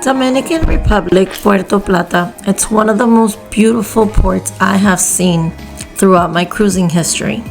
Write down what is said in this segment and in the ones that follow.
Dominican Republic, Puerto Plata. It's one of the most beautiful ports I have seen throughout my cruising history.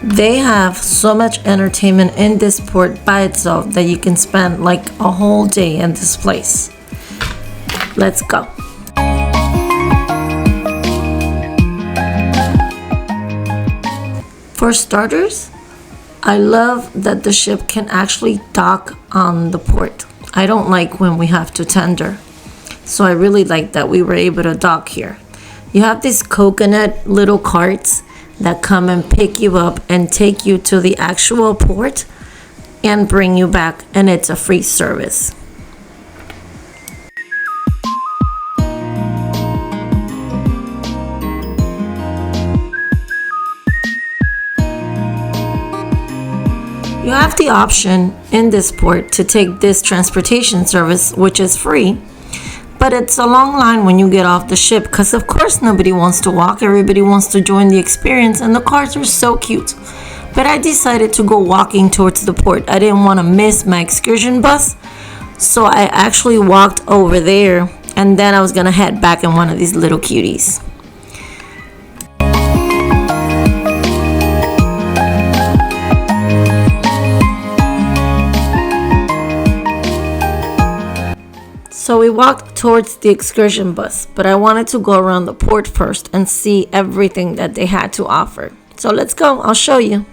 They have so much entertainment in this port by itself that you can spend like a whole day in this place. Let's go. For starters, I love that the ship can actually dock on the port. I don't like when we have to tender, so I really like that we were able to dock here. You have these coconut little carts that come and pick you up and take you to the actual port and bring you back, and it's a free service. You have the option in this port to take this transportation service, which is free, but it's a long line when you get off the ship because of course nobody wants to walk, everybody wants to join the experience, and the cars are so cute. But I decided to go walking towards the port. I didn't want to miss my excursion bus, so I actually walked over there, and then I was gonna head back in one of these little cuties. So we walked towards the excursion bus, but I wanted to go around the port first and see everything that they had to offer. So let's go, I'll show you.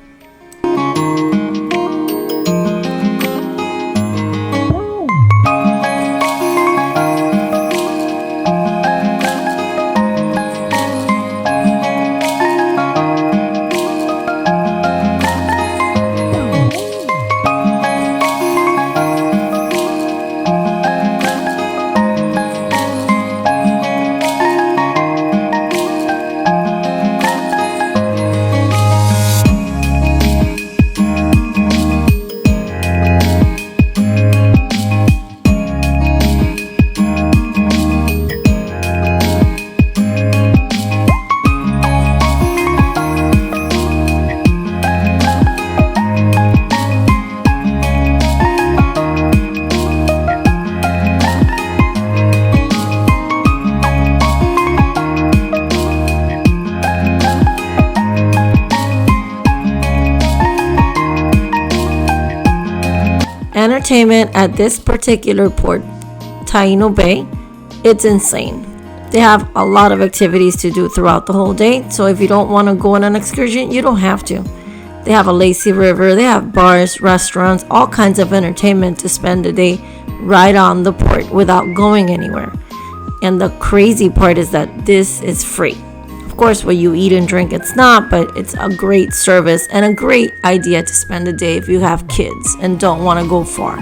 Entertainment at this particular port, Taino Bay, it's insane. They have a lot of activities to do throughout the whole day, so if you don't want to go on an excursion, you don't have to. They have a lazy river, they have bars, restaurants, all kinds of entertainment to spend the day right on the port without going anywhere. And the crazy part is that this is free. Of course, what you eat and drink, it's not, but it's a great service and a great idea to spend a day if you have kids and don't want to go far.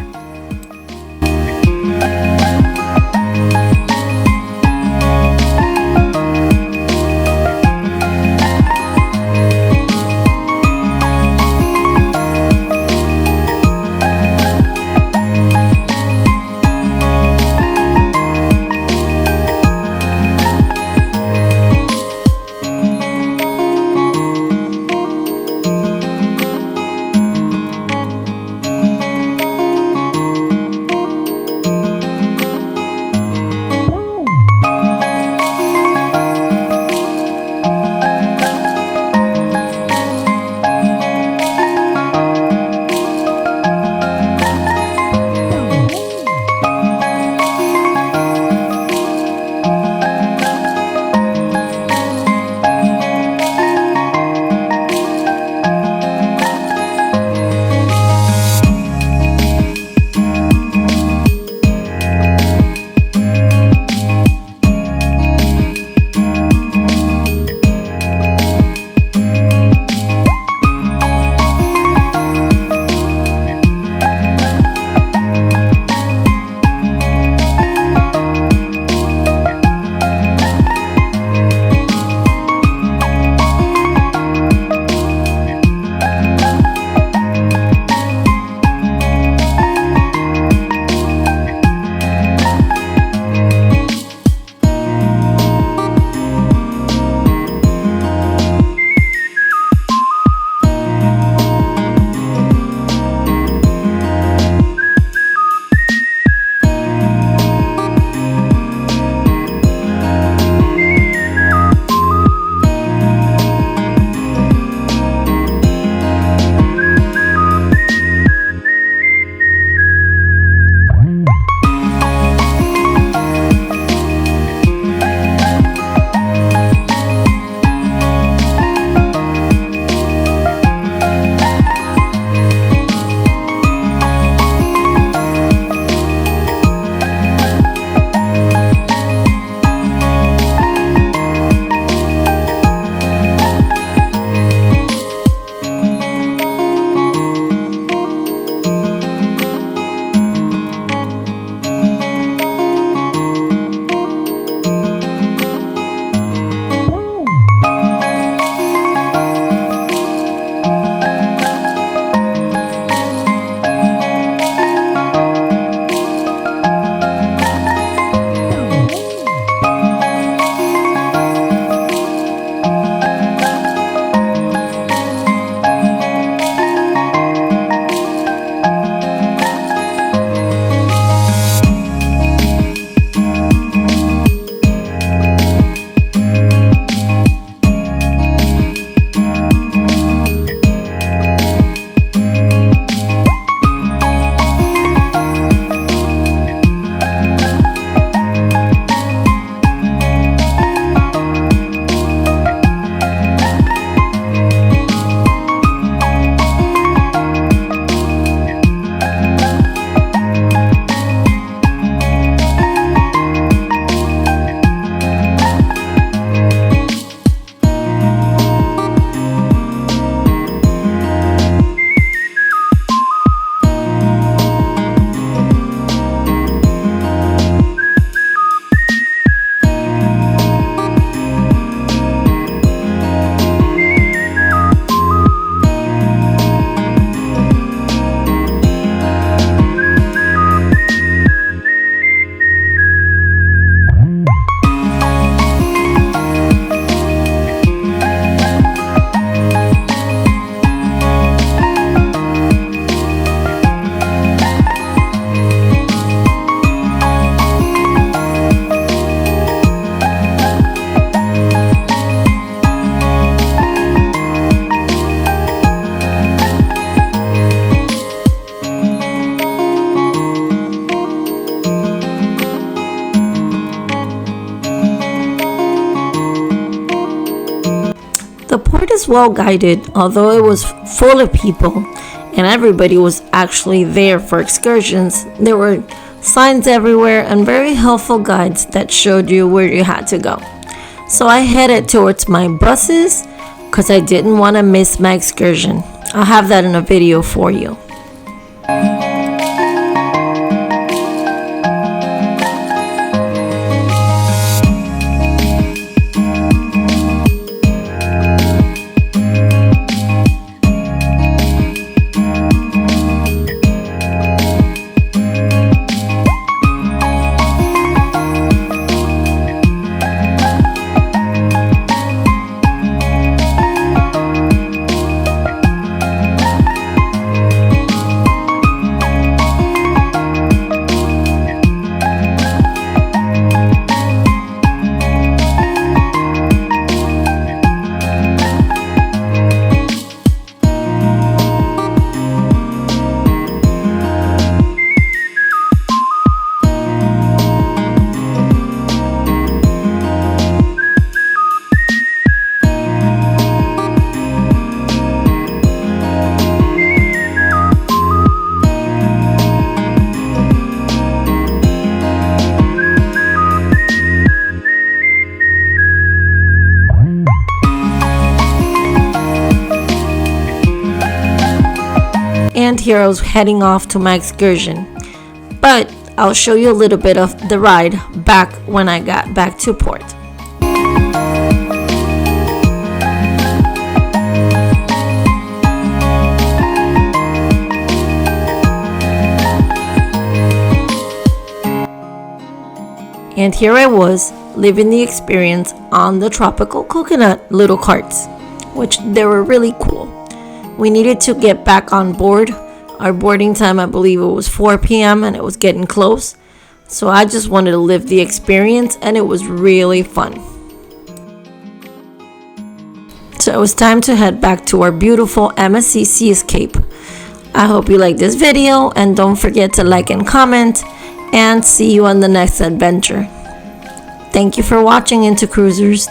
is well guided, although it was full of people and everybody was actually there for excursions. There were signs everywhere and very helpful guides that showed you where you had to go. So I headed towards my buses because I didn't want to miss my excursion. I'll have that in a video for you. And here I was heading off to my excursion, but I'll show you a little bit of the ride back when I got back to port. And here I was living the experience on the tropical coconut little carts, which they were really cool. We needed to get back on board. Our boarding time, I believe it was 4 p.m. and it was getting close. So I just wanted to live the experience and it was really fun. So it was time to head back to our beautiful 𝐦𝐨𝐬𝐬𝐾. I hope you like this video and don't forget to like and comment, and see you on the next adventure. Thank you for watching, Into Cruisers.